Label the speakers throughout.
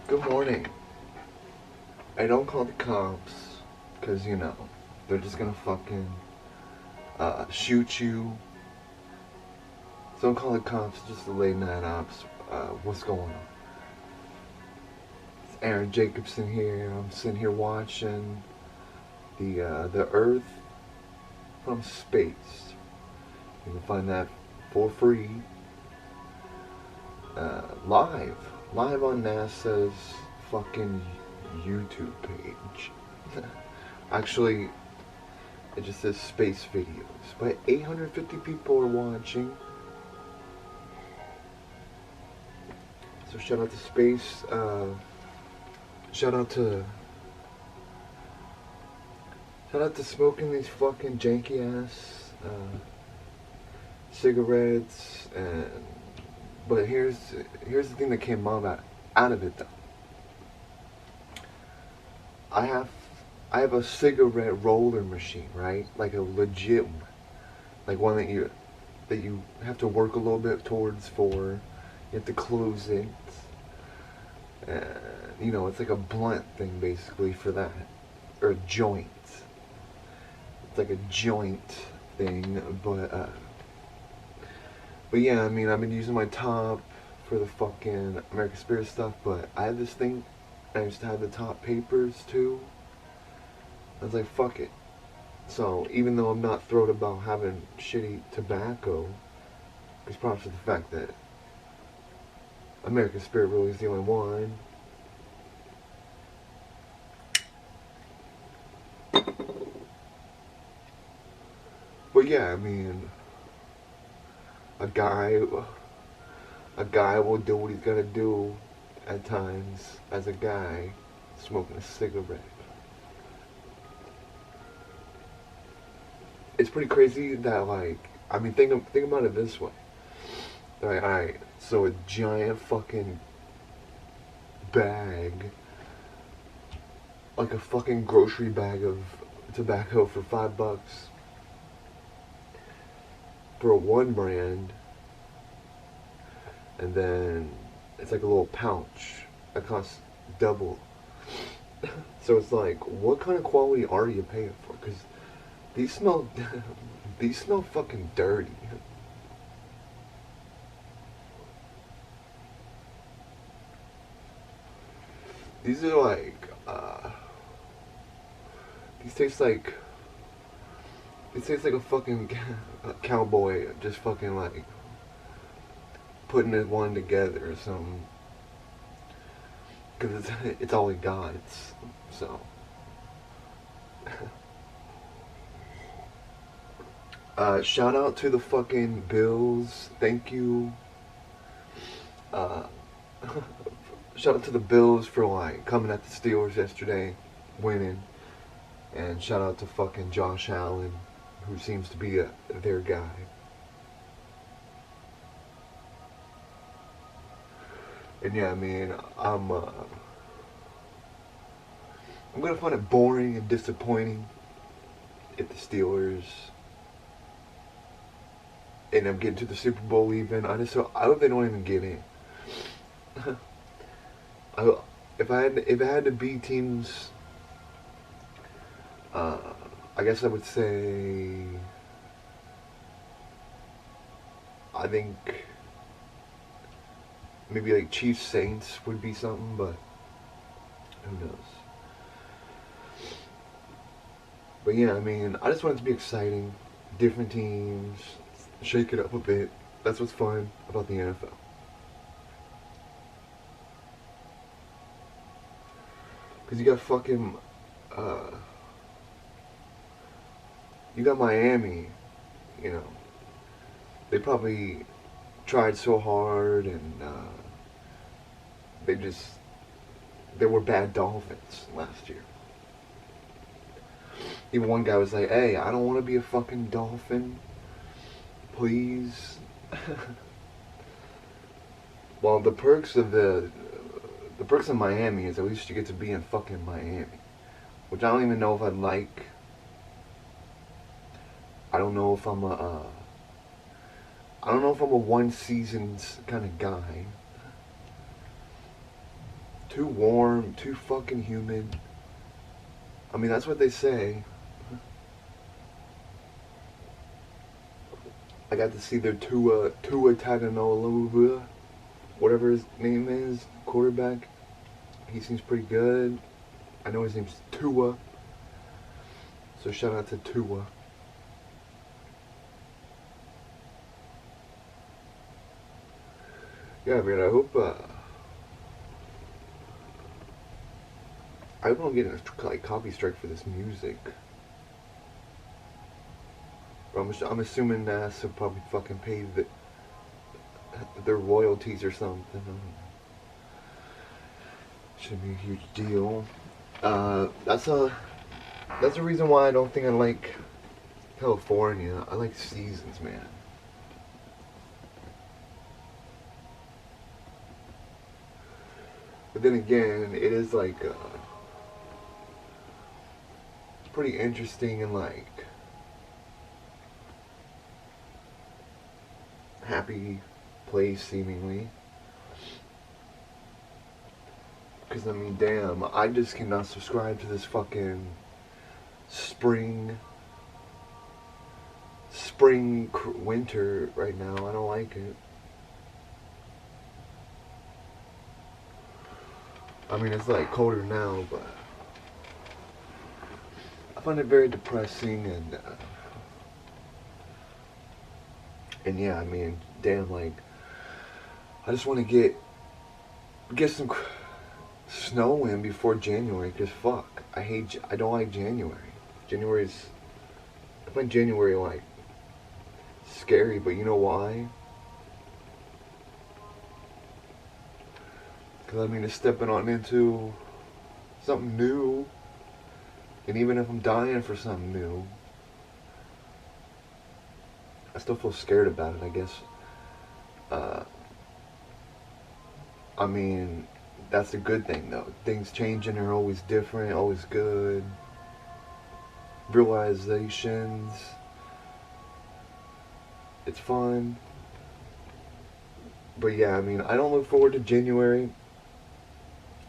Speaker 1: Good morning. I don't call the cops because, they're just gonna fucking shoot you. So don't call the cops, just the late night ops. What's going on? It's Aaron Jacobson here. I'm sitting here watching the Earth from space. You can find that for free live on NASA's fucking YouTube page. Actually, it just says space videos, but 850 people are watching. So shout out to space. Shout out to smoking these fucking janky ass cigarettes. But here's the thing that came out of it though. I have a cigarette roller machine, right? Like a legit one, like one that you have to work a little bit towards for. You have to close it. It's like a blunt thing basically for that, or a joint. It's like a joint thing, but yeah, I mean, I've been using my top for the fucking American Spirit stuff, but I had this thing. I used to have the top papers too. I was like, fuck it. So even though I'm not thrilled about having shitty tobacco, it's props to the fact that American Spirit really is the only one. But yeah, I mean, a guy will do what he's gotta do at times as a guy smoking a cigarette. It's pretty crazy that, like, I mean, think about it this way. Alright, so a giant fucking bag, like a fucking grocery bag of tobacco for $5 for one brand, and then it's like a little pouch that costs double. So it's like, what kind of quality are you paying for? Because these smell fucking dirty. These are like, these taste like, it tastes like a fucking cowboy just fucking like putting it one together or something. Because it's all he got. So. Shout out to the fucking Bills. Thank you. Uh, Shout out to the Bills for like coming at the Steelers yesterday, winning. And shout out to fucking Josh Allen, who seems to be their guy. And yeah, I mean, I'm gonna find it boring and disappointing if the Steelers end up getting to the Super Bowl even. I hope they don't even get in. If I had to be teams, I guess I would say, I think maybe like Chiefs Saints would be something, but who knows. But yeah, I mean, I just want it to be exciting, different teams, shake it up a bit. That's what's fun about the NFL. Because you got fucking, you got Miami, they probably tried so hard and they were bad Dolphins last year. Even one guy was like, hey, I don't want to be a fucking Dolphin. Please. Well, the perks of Miami is at least you get to be in fucking Miami. Which I don't even know if I'd like. I don't know if I'm a one seasons kind of guy. too warm, too fucking humid. I mean, that's what they say. I got to see their Tua Tagovailoa, whatever his name is, quarterback. He seems pretty good. I know his name's Tua. So shout out to Tua. Yeah, man, I hope I don't get a like copy strike for this music. But I'm assuming NASA probably fucking paid their royalties or something. Shouldn't be a huge deal. That's a reason why I don't think I like California. I like seasons, man. But then again, it is like it's pretty interesting and like happy place seemingly. Because I mean, damn, I just cannot subscribe to this fucking winter right now. I don't like it. I mean, it's like colder now, but I find it very depressing and yeah, I mean, damn, like I just want to get some snow in before January, cause fuck, I don't like January. I find January like scary, but you know why? Cause I mean, it's stepping on into something new, and even if I'm dying for something new, I still feel scared about it, I guess. I mean, that's a good thing though. Things changing are always different, always good. Realizations. It's fun. But yeah, I mean, I don't look forward to January.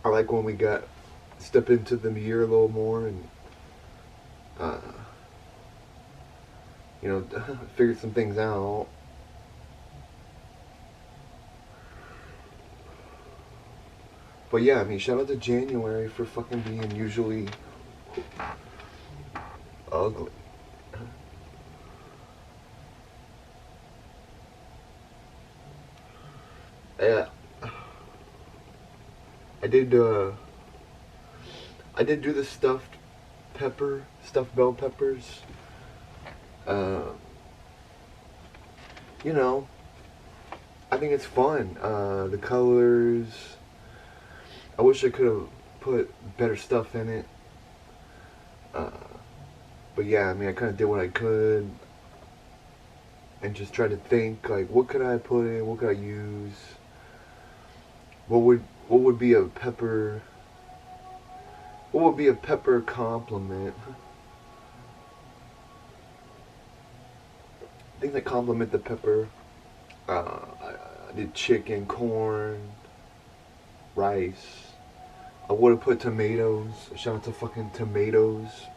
Speaker 1: I like when we step into the year a little more and, figure some things out. But yeah, I mean, shout out to January for fucking being usually ugly. Yeah, I did do the stuffed bell peppers. You know, I think it's fun. The colors. I wish I could have put better stuff in it. But yeah, I mean, I kind of did what I could. And just tried to think, like, what could I put in? What could I use? What would be a pepper? What would be a pepper compliment? Things that complement the pepper. I did chicken, corn, rice. I would have put tomatoes. Shout out to fucking tomatoes.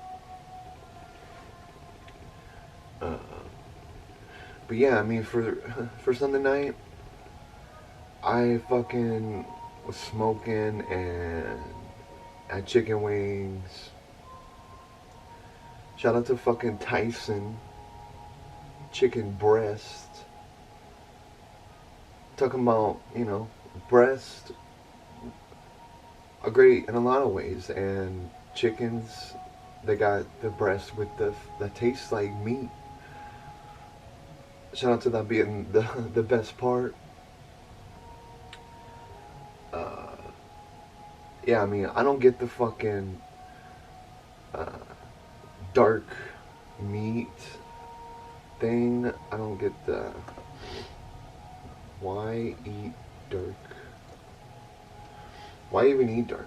Speaker 1: But yeah, I mean, for Sunday night, I fucking was smoking and had chicken wings. Shout out to fucking Tyson. Chicken breast. Talking about, breast are great in a lot of ways, and chickens, they got the breast with that tastes like meat. Shout out to that being the best part. Yeah, I mean, I don't get the fucking dark meat thing. I don't get the why eat dark. Why even eat dark?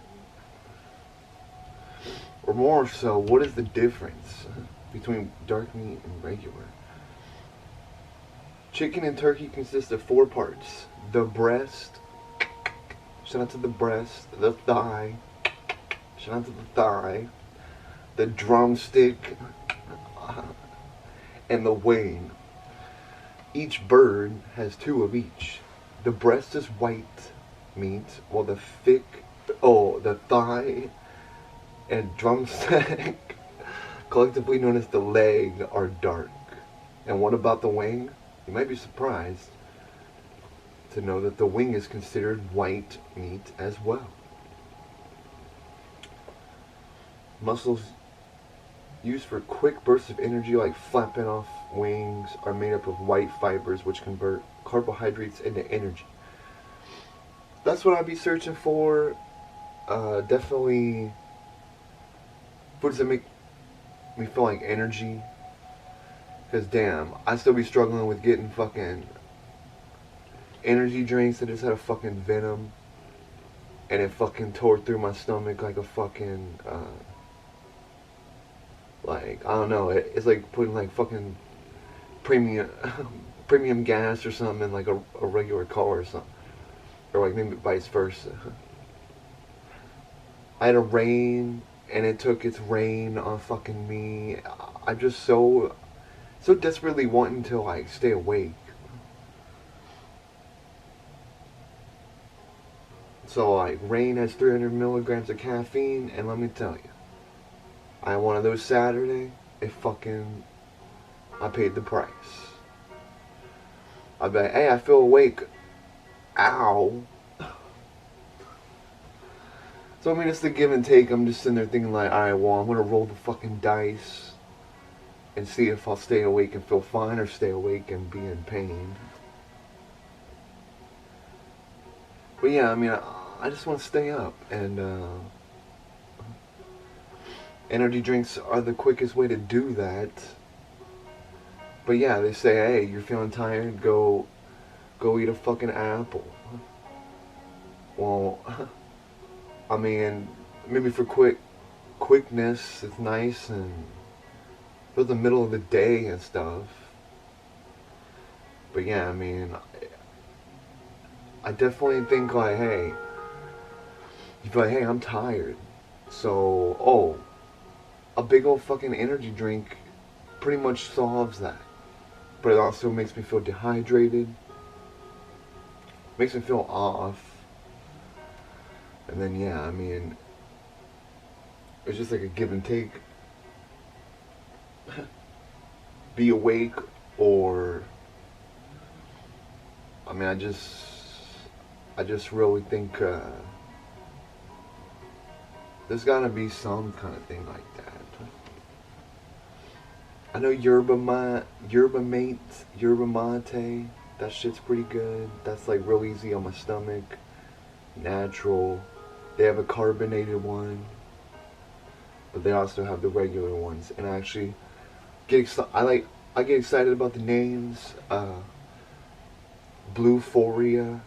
Speaker 1: Or more so, what is the difference between dark meat and regular? Chicken and turkey consist of 4 parts: the breast, Shout out to the breast, the thigh. Shout out to the thigh, the drumstick, and the wing. Each bird has two of each. The breast is white meat, while the thigh and drumstick, collectively known as the leg, are dark. And what about the wing? You might be surprised to know that the wing is considered white meat as well. Muscles used for quick bursts of energy like flapping off wings are made up of white fibers which convert carbohydrates into energy. That's what I'd be searching for. Definitely foods that make me feel like energy. Because damn, I still be struggling with getting fucking energy drinks that just had a fucking venom. And it fucking tore through my stomach like a fucking, like, I don't know, it's like putting like fucking premium premium gas or something in like a regular car or something. Or like maybe vice versa. I had a rain and it took its rain on fucking me. I'm just so desperately wanting to like stay awake. So like rain has 300 milligrams of caffeine, and let me tell you, I had one of those Saturday. I paid the price. I'd be like, hey, I feel awake. Ow. So I mean, it's the give and take. I'm just sitting there thinking like, alright, well, I'm gonna roll the fucking dice and see if I'll stay awake and feel fine, or stay awake and be in pain. But yeah, I mean, I just want to stay up, and energy drinks are the quickest way to do that. But yeah, they say, hey, you're feeling tired, go eat a fucking apple. Well, I mean, maybe for quickness, it's nice, and for the middle of the day and stuff. But yeah, I mean, I definitely think like, hey, you feel like, hey, I'm tired. So, oh, a big old fucking energy drink pretty much solves that. But it also makes me feel dehydrated. Makes me feel off. And then, yeah, I mean, it's just like a give and take. Be awake, or, I mean, I just really think, there's gotta be some kind of thing like that. I know yerba mate, that shit's pretty good. That's like real easy on my stomach. Natural. They have a carbonated one, but they also have the regular ones. And I actually I get excited about the names. Bluephoria,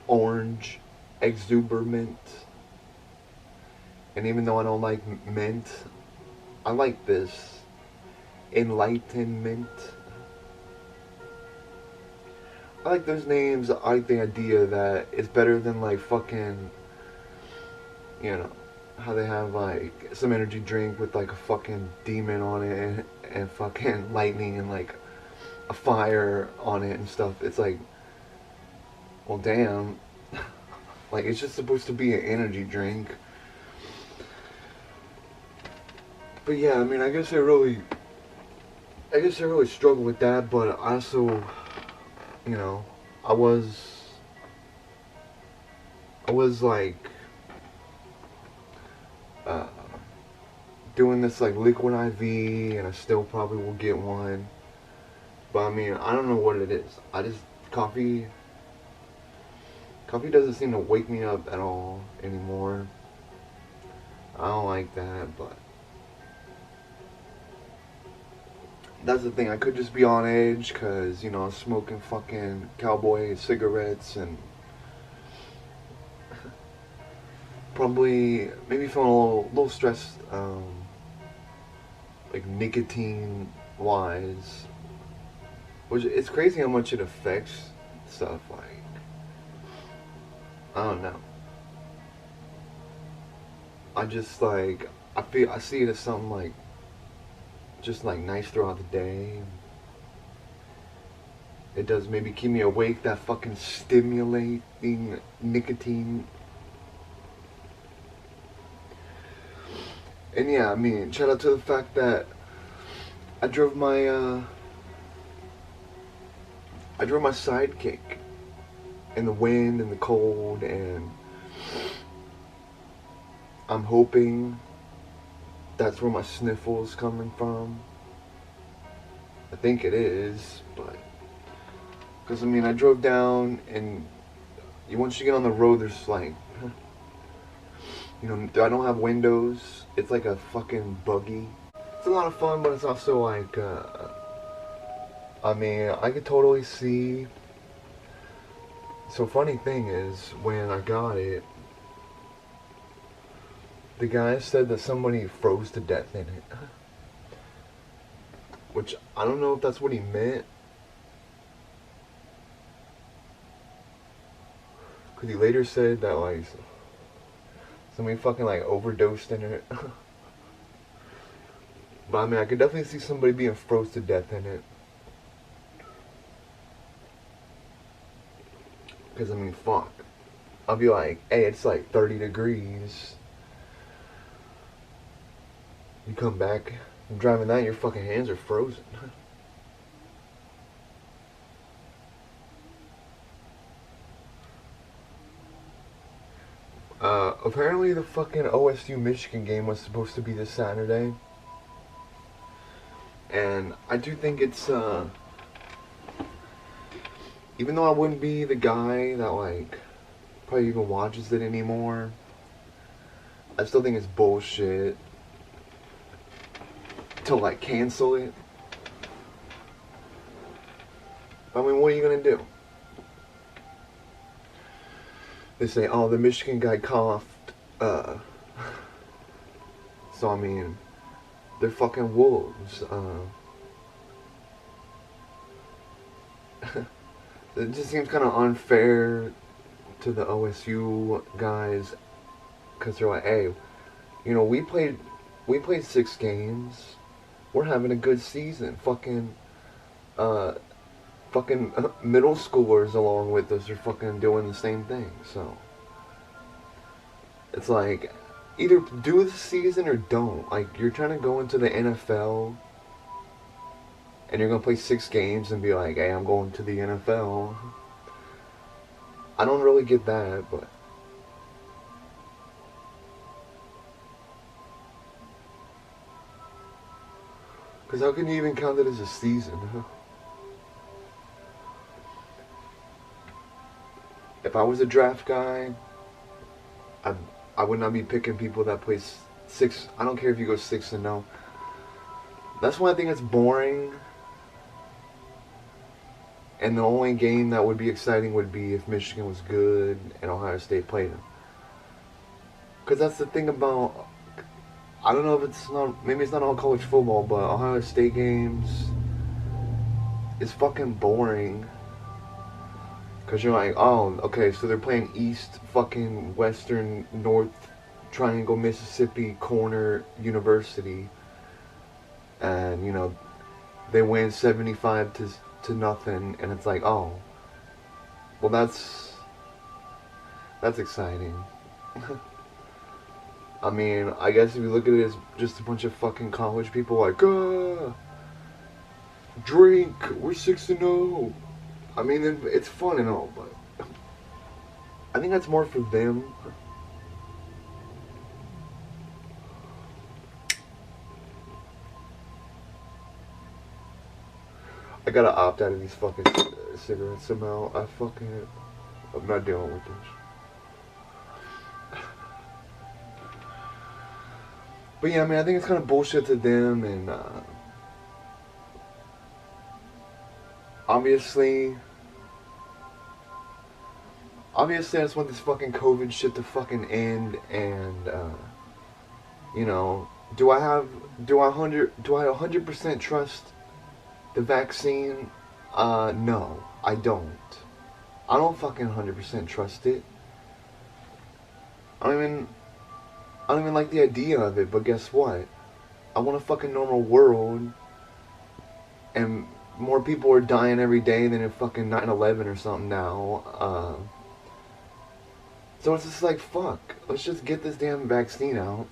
Speaker 1: Orange, Exuberant. And even though I don't like mint, I like this. Enlightenment. I like those names. I like the idea that it's better than like fucking, you know, how they have like some energy drink with like a fucking demon on it, and fucking lightning and like a fire on it and stuff. It's like, well, damn. Like, it's just supposed to be an energy drink. But yeah, I mean, I guess I really struggle with that, but I also, you know, I was like, doing this like liquid IV, and I still probably will get one. But I mean, I don't know what it is. Coffee doesn't seem to wake me up at all anymore. I don't like that, but that's the thing. I could just be on edge because, you know, I'm smoking fucking cowboy cigarettes and probably maybe feeling a little stressed, like nicotine wise. Which, it's crazy how much it affects stuff. Like, I don't know. I just like, I see it as something like, just like nice throughout the day. It does maybe keep me awake, that fucking stimulating nicotine. And yeah, I mean, shout out to the fact that I drove my sidekick in the wind and the cold, and I'm hoping that's where my sniffle's coming from. I think it is, but because I mean, I drove down, and once you get on the road, there's like, you know, I don't have windows. It's like a fucking buggy. It's a lot of fun, but it's also like, I mean, I could totally see. So funny thing is, when I got it, the guy said that somebody froze to death in it. Which, I don't know if that's what he meant. Because he later said that, like, somebody fucking, like, overdosed in it. But, I mean, I could definitely see somebody being froze to death in it. Because, I mean, fuck. I'll be like, hey, it's like 30 degrees. You come back, you're driving that, your fucking hands are frozen. Apparently the fucking OSU Michigan game was supposed to be this Saturday. And I do think it's, even though I wouldn't be the guy that, like, probably even watches it anymore, I still think it's bullshit to, like, cancel it. I mean, what are you gonna do? They say, oh, the Michigan guy coughed, so I mean, they're fucking wolves. It just seems kind of unfair to the OSU guys, because they're like, hey, you know, we played 6 games, we're having a good season, fucking middle schoolers along with us are fucking doing the same thing, so it's like, either do the season or don't. Like, you're trying to go into the NFL and you're gonna play 6 games and be like, hey, I'm going to the NFL. I don't really get that, but because how can you even count it as a season? If I was a draft guy, I would not be picking people that play 6. I don't care if you go 6-0. That's why I think it's boring. And the only game that would be exciting would be if Michigan was good and Ohio State played them. Because that's the thing about, I don't know if it's not, maybe it's not all college football, but Ohio State games is fucking boring. Because you're like, oh, okay, so they're playing East fucking Western North Triangle, Mississippi Corner University. And, you know, they win 75 to nothing. And it's like, oh, well, that's exciting. I mean, I guess if you look at it as just a bunch of fucking college people like, drink, we're 6-0. I mean, it's fun and all, but I think that's more for them. I gotta opt out of these fucking cigarettes somehow. I'm not dealing with this. But yeah, I mean, I think it's kind of bullshit to them, and obviously, I just want this fucking COVID shit to fucking end, and you know, do I 100% trust the vaccine? No, I don't. I don't fucking 100% trust it. I don't even, I don't even like the idea of it, but guess what? I want a fucking normal world, and more people are dying every day than in fucking 9/11 or something now. So it's just like, fuck. Let's just get this damn vaccine out,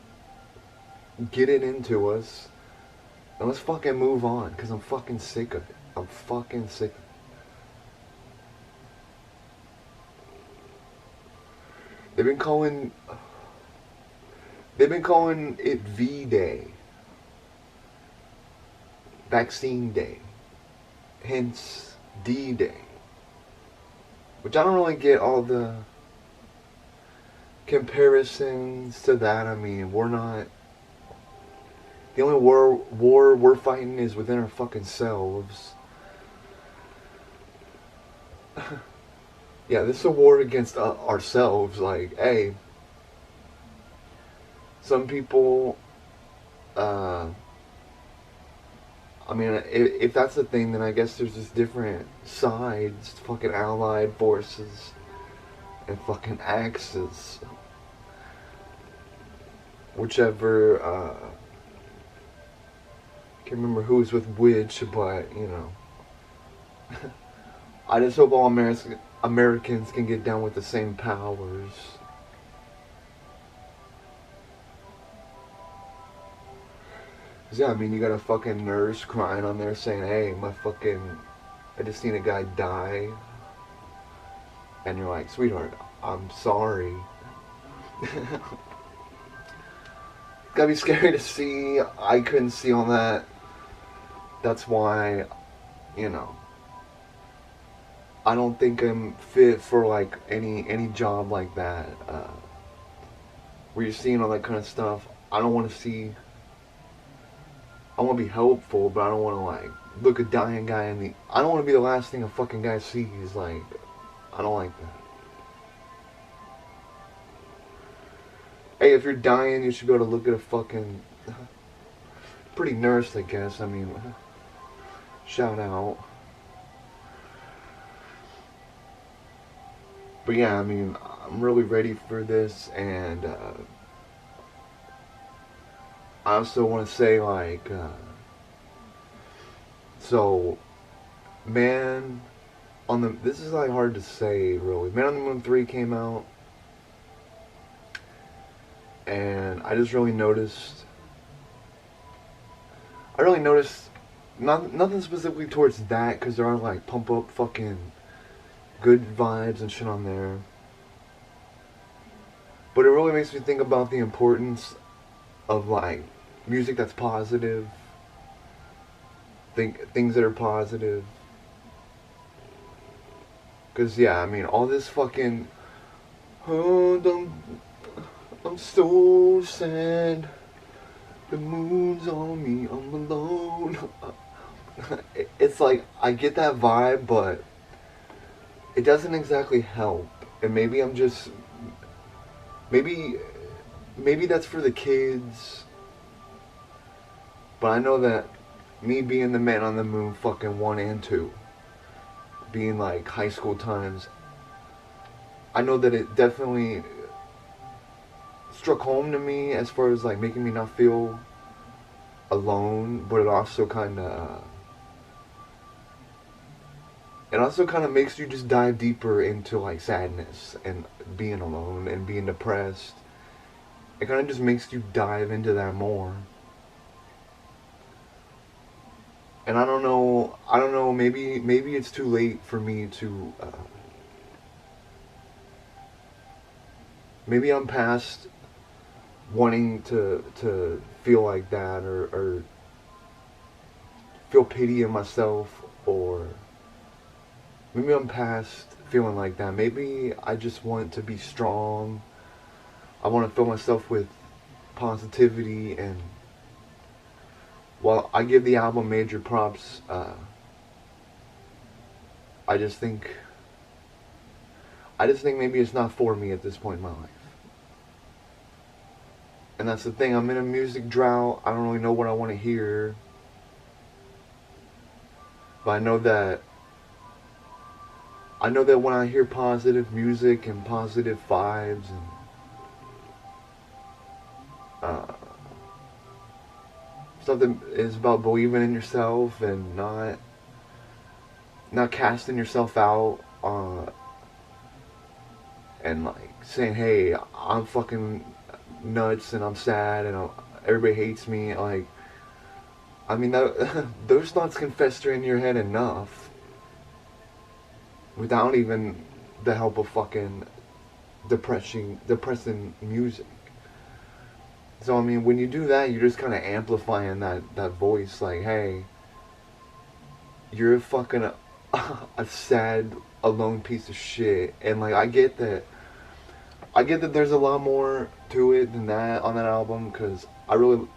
Speaker 1: get it into us, and let's fucking move on, because I'm fucking sick of it. I'm fucking sick of it. They've been calling, they've been calling it V-Day. Vaccine Day. Hence, D-Day. Which I don't really get all the comparisons to that. I mean, we're not... The only war we're fighting is within our fucking selves. Yeah, this is a war against ourselves. Like, hey, some people... I mean, if that's the thing, then I guess there's just different sides, fucking allied forces, and fucking axes. Whichever, can't remember who's with which, but, you know. I just hope all Americans can get down with the same powers. Yeah, I mean, you got a fucking nurse crying on there saying, hey, I just seen a guy die. And you're like, sweetheart, I'm sorry. Gotta be scary to see. I couldn't see all that. That's why, you know, I don't think I'm fit for like any job like that. Where you're seeing all that kind of stuff. I don't want to see... I want to be helpful, but I don't want to, like, look a dying guy in the... I don't want to be the last thing a fucking guy sees, like... I don't like that. Hey, if you're dying, you should be able to look at a fucking... pretty nurse, I guess. I mean... Shout out. But yeah, I mean, I'm really ready for this, and, I also want to say, like, so, Man on the... This is, like, hard to say, really. Man on the Moon 3 came out, and I just really noticed... nothing specifically towards that, because there are, like, pump-up fucking good vibes and shit on there. But it really makes me think about the importance of, like, music that's positive, things that are positive. Because, yeah, I mean, all this fucking, oh, I'm so sad, the moon's on me, I'm alone. It's like, I get that vibe, but it doesn't exactly help. And maybe I'm just, maybe that's for the kids. But I know that me being the Man on the Moon fucking 1 and 2, being like high school times, I know that it definitely struck home to me as far as like making me not feel alone, but it also kind of makes you just dive deeper into like sadness and being alone and being depressed. It kind of just makes you dive into that more. And I don't know, maybe it's too late for me to, maybe I'm past wanting to feel like that, or feel pity in myself, or maybe I'm past feeling like that. Maybe I just want to be strong. I want to fill myself with positivity, and while I give the album major props, I just think maybe it's not for me at this point in my life. And that's the thing, I'm in a music drought. I don't really know what I want to hear. But I know that when I hear positive music and positive vibes and Uh, Stuff that is about believing in yourself and not casting yourself out, and like saying, "Hey, I'm fucking nuts and I'm sad and everybody hates me." Like, I mean, those thoughts can fester in your head enough without even the help of fucking depressing music. So I mean, when you do that, you're just kind of amplifying that voice. Like, hey, you're a fucking a sad, alone piece of shit. And like, I get that there's a lot more to it than that on that album, because I really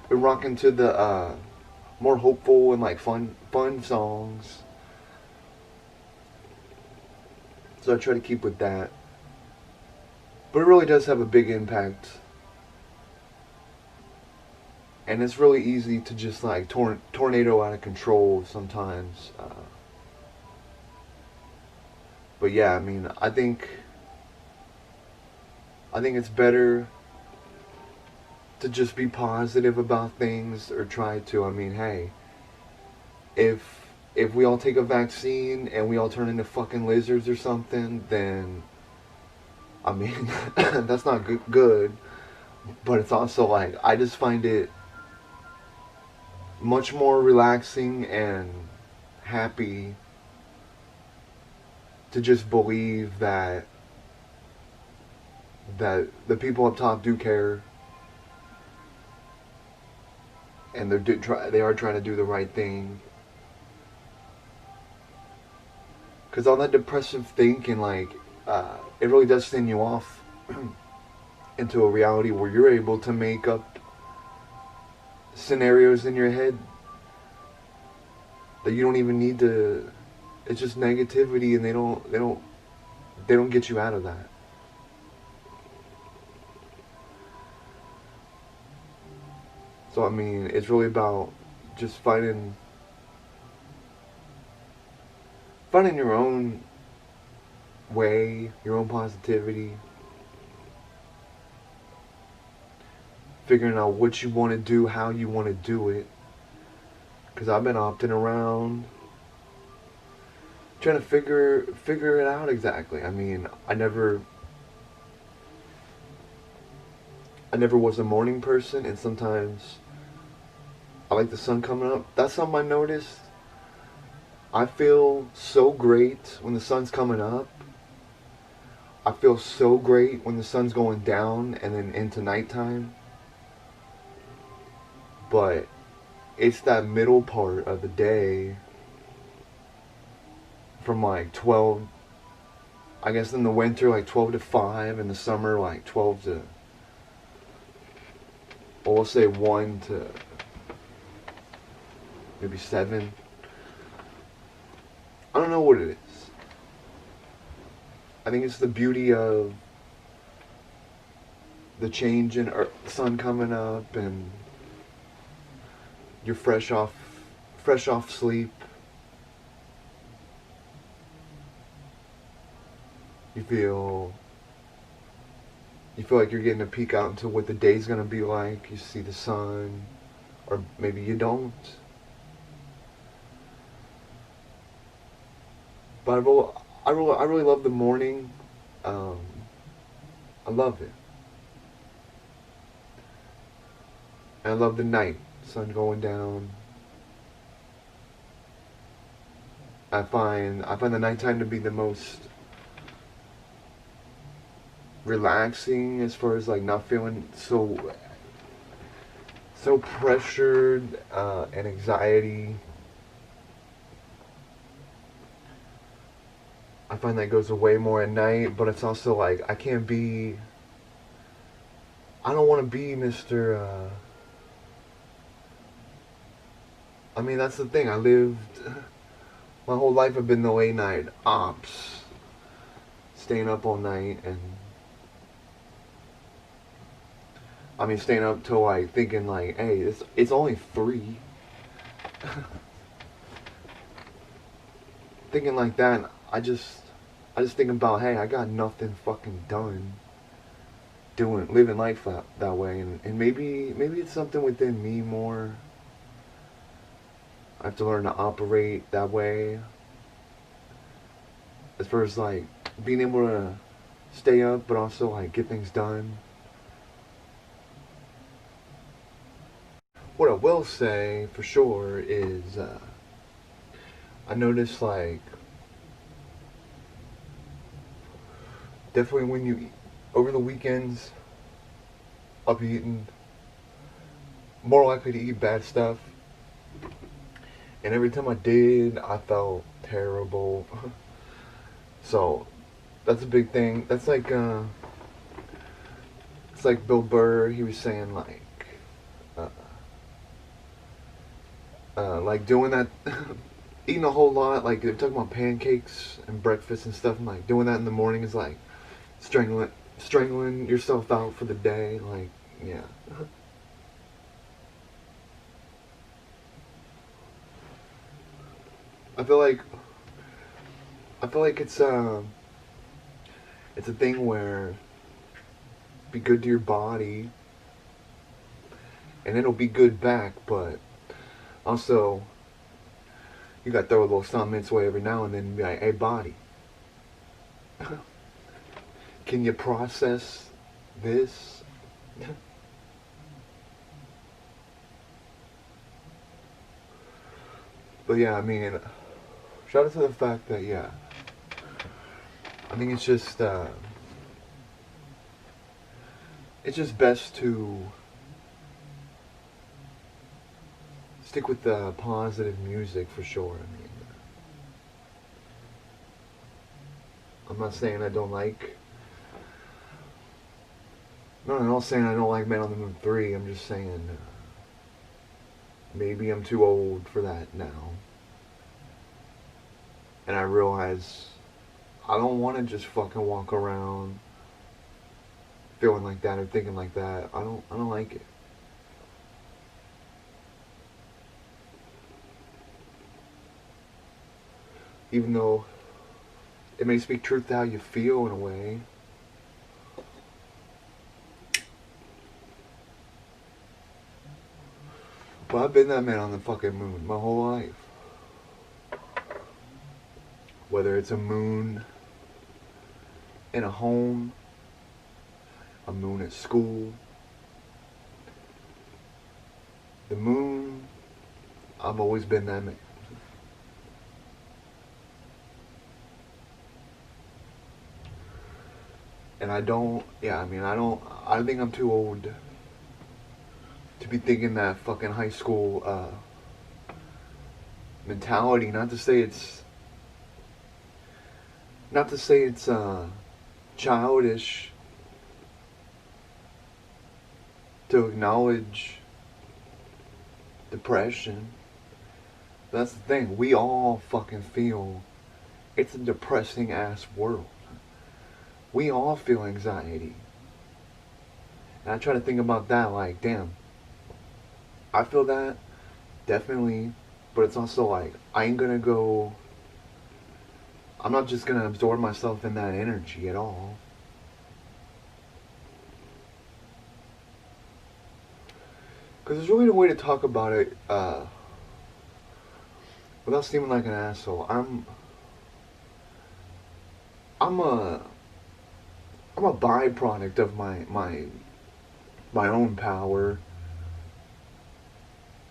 Speaker 1: been rocking to the more hopeful and like fun songs. So I try to keep with that. But it really does have a big impact. And it's really easy to just like tornado out of control sometimes. But yeah, I mean, I think it's better to just be positive about things, or try to. I mean, hey, if we all take a vaccine and we all turn into fucking lizards or something, then I mean, that's not good. But it's also like, I just find it much more relaxing and happy to just believe that the people up top do care, and they are trying to do the right thing. Because all that depressive thinking, like, it really does send you off into a reality where you're able to make up scenarios in your head that you don't even need to. It's just negativity, and they don't get you out of that. So I mean, it's really about just finding your own way, your own positivity, figuring out what you want to do, how you want to do it. Because I've been opting around, trying to figure it out exactly. I mean, I never was a morning person, and sometimes I like the sun coming up. That's something I noticed. I feel so great when the sun's coming up. I feel so great when the sun's going down and then into nighttime. But it's that middle part of the day from like 12, I guess in the winter, like 12 to 5, in the summer, like 12 to, well, we'll say 1 to maybe 7. I don't know what it is. I think it's the beauty of the change in sun coming up, and you're fresh off sleep. You feel like you're getting a peek out into what the day's gonna be like. You see the sun, or maybe you don't. But I really love the morning. Um, I love it. And I love the night, sun going down. I find the nighttime to be the most relaxing, as far as like not feeling so pressured, and anxiety. I find that goes away more at night, but it's also like I don't want to be Mr. I mean, that's the thing. My whole life I've been the late night ops, staying up all night, and I mean, staying up till like thinking like, hey, it's only 3. Thinking like that, I just think about, hey, I got nothing fucking done living life that way, and maybe it's something within me more. I have to learn to operate that way. As far as like being able to stay up, but also like get things done. What I will say for sure is I noticed like definitely when you eat over the weekends, I'll be eating more likely to eat bad stuff. And every time I did, I felt terrible. So that's a big thing. That's like it's like Bill Burr. He was saying uh, like doing that, eating a whole lot. Like they're talking about pancakes and breakfast and stuff. And like doing that in the morning is like strangling yourself out for the day. Like yeah. I feel like it's a thing where be good to your body and it'll be good back, but also you gotta throw a little something its way every now and then and be like, hey body, can you process this? But yeah, I mean, shout out to the fact that yeah, I think it's just best to stick with the positive music for sure. I mean, I'm not saying I don't like. No, I'm not saying I don't like Man on the Moon 3. I'm just saying maybe I'm too old for that now. And I realize I don't want to just fucking walk around feeling like that or thinking like that. I don't like it. Even though it may speak truth to how you feel in a way. But I've been that man on the fucking moon my whole life. Whether it's a moon in a home, a moon at school, the moon, I've always been that man. And I think I'm too old to be thinking that fucking high school mentality. Not to say it's childish to acknowledge depression. That's the thing. We all fucking feel it's a depressing ass world. We all feel anxiety. And I try to think about that like, damn, I feel that, definitely, but it's also like, I'm not just gonna absorb myself in that energy at all. Because there's really no way to talk about it without seeming like an asshole. I'm a, I'm a byproduct of my own power.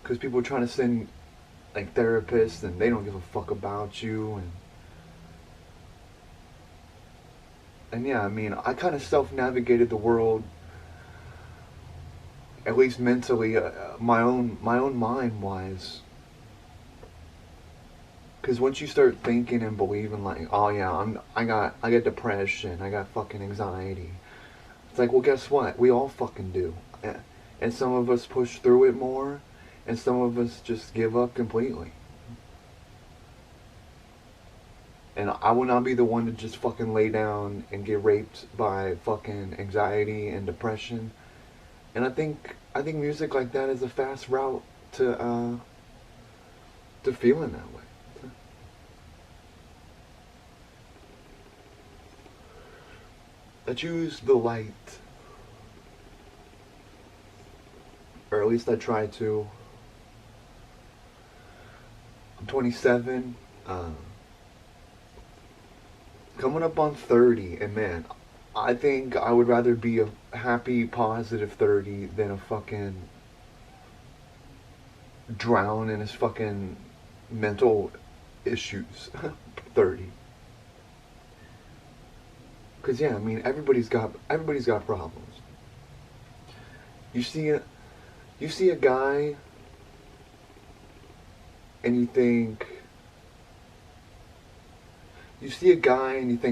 Speaker 1: Because people are trying to send like therapists and they don't give a fuck about you and yeah, I mean, I kind of self-navigated the world, at least mentally, my own mind wise. Because once you start thinking and believing like, oh yeah, I got depression, I got fucking anxiety. It's like, well, guess what? We all fucking do, and some of us push through it more, and some of us just give up completely. And I will not be the one to just fucking lay down and get raped by fucking anxiety and depression. And I think music like that is a fast route to feeling that way. I choose the light least I try to. I'm 27, coming up on 30, and man, I think I would rather be a happy, positive 30 than a fucking drown in his fucking mental issues 30. Cause yeah, I mean everybody's got problems. You see a guy and you think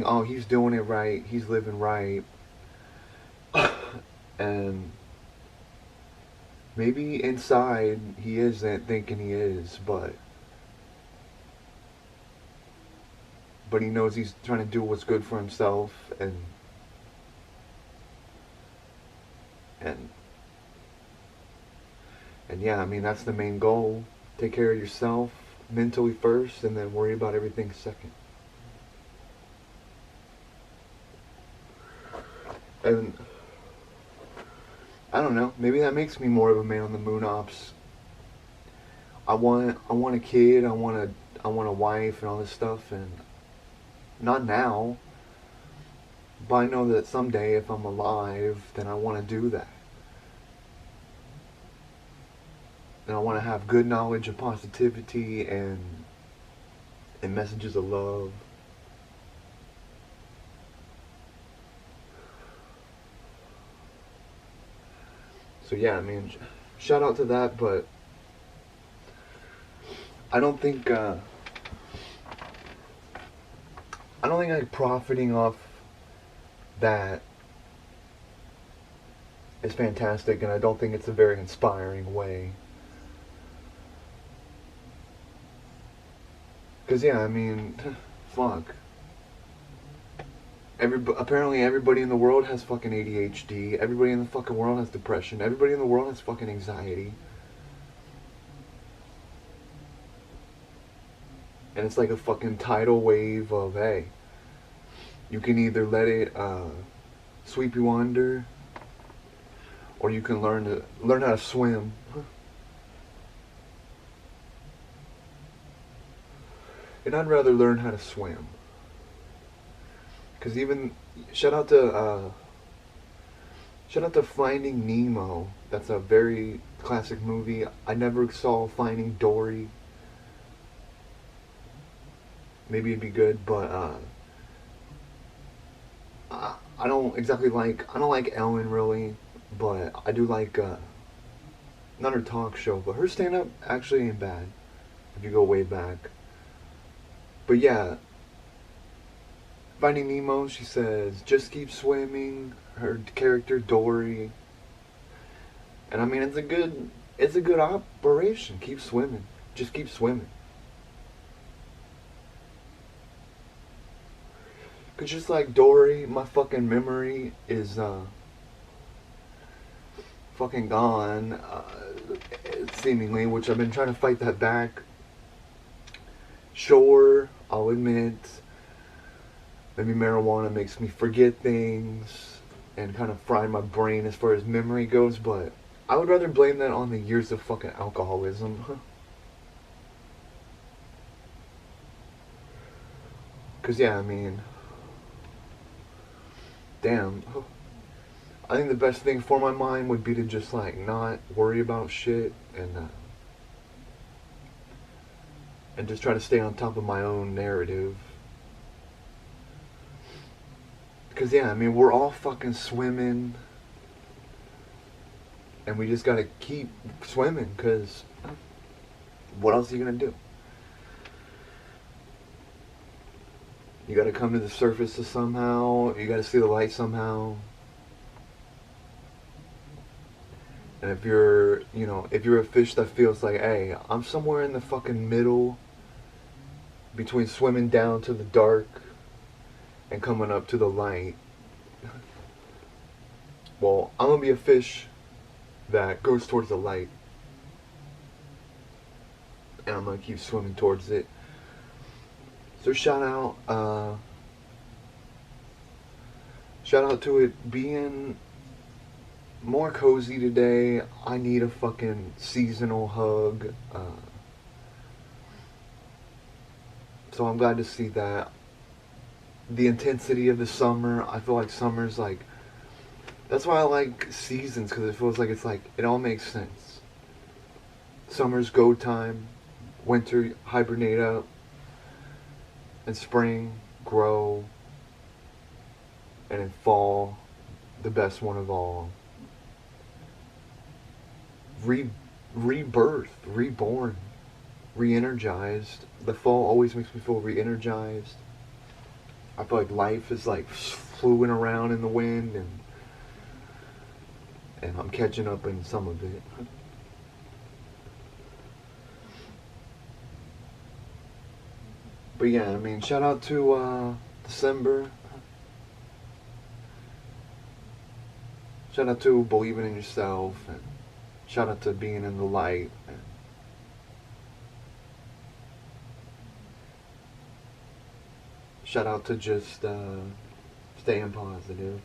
Speaker 1: oh, he's doing it right, he's living right. And maybe inside he isn't thinking he is, but he knows he's trying to do what's good for himself, and yeah, I mean that's the main goal. Take care of yourself mentally first, and then worry about everything second. And I don't know, maybe that makes me more of a man on the moon ops. I want a kid, I want a wife and all this stuff, and not now, but I know that someday if I'm alive, then I want to do that. And I want to have good knowledge of positivity and messages of love. So yeah, I mean, shout out to that, but I don't think like profiting off that is fantastic, and I don't think it's a very inspiring way. Cause yeah, I mean, fuck. Apparently everybody in the world has fucking ADHD. Everybody in the fucking world has depression. Everybody in the world has fucking anxiety. And it's like a fucking tidal wave of, hey, you can either let it sweep you under, or you can learn how to swim. And I'd rather learn how to swim. Cause even shout out to Finding Nemo. That's a very classic movie. I never saw Finding Dory. Maybe it'd be good, but I don't like Ellen really, but I do like not her talk show, but her stand up actually ain't bad if you go way back. But yeah, Finding Nemo, she says, just keep swimming. Her character Dory, and I mean it's a good operation. Keep swimming, just keep swimming. Cause just like Dory, my fucking memory is fucking gone, seemingly, which I've been trying to fight that back. Sure, I'll admit, maybe marijuana makes me forget things and kind of fry my brain as far as memory goes, but I would rather blame that on the years of fucking alcoholism. Cause yeah, I mean, damn, I think the best thing for my mind would be to just like not worry about shit and just try to stay on top of my own narrative. Cause yeah, I mean we're all fucking swimming, and we just gotta keep swimming. Cause what else are you gonna do? You gotta come to the surface somehow. You gotta see the light somehow. And if you're a fish that feels like, hey, I'm somewhere in the fucking middle between swimming down to the dark and coming up to the light, well, I'm gonna be a fish that goes towards the light, and I'm gonna keep swimming towards it. So shout out to it being more cozy today. I need a fucking seasonal hug. So I'm glad to see that. The intensity of the summer. I feel like summer's like. That's why I like seasons, because it feels like it all makes sense. Summer's go time. Winter, hibernate up. And spring, grow. And in fall, the best one of all. Rebirth, reborn, re-energized. The fall always makes me feel re-energized. I feel like life is like fluing around in the wind, and I'm catching up in some of it. But yeah, I mean, shout out to December. Shout out to believing in yourself, and shout out to being in the light. And shout out to just staying positive.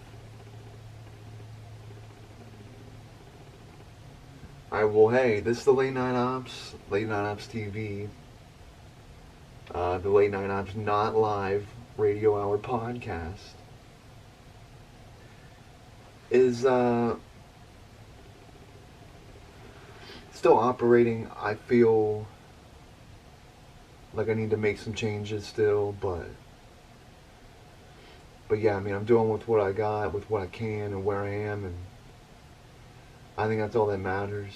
Speaker 1: Alright, well, hey, this is the Late Night Ops TV, the Late Night Ops Not Live Radio Hour podcast is still operating. I feel like I need to make some changes still, but yeah, I mean, I'm doing with what I got, with what I can, and where I am, and I think that's all that matters.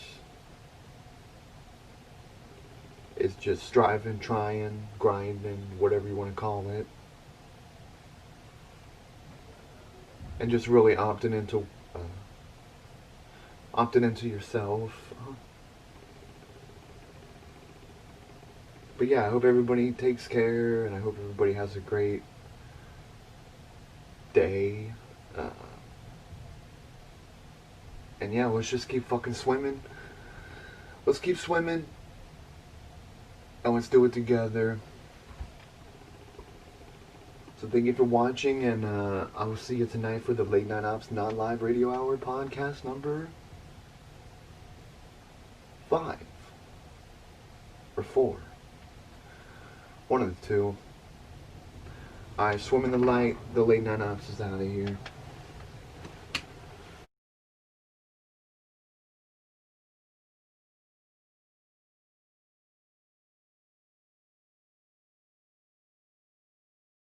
Speaker 1: It's just striving, trying, grinding, whatever you want to call it. And just really opting into yourself. But yeah, I hope everybody takes care, and I hope everybody has a great day. And yeah, let's just keep fucking swimming. Let's keep swimming. And let's do it together. So thank you for watching, and I will see you tonight for the Late Night Ops Non-Live Radio Hour podcast number 5. Or 4. One of the two. Alright, swim in the light. The Late Night Ops is out of here.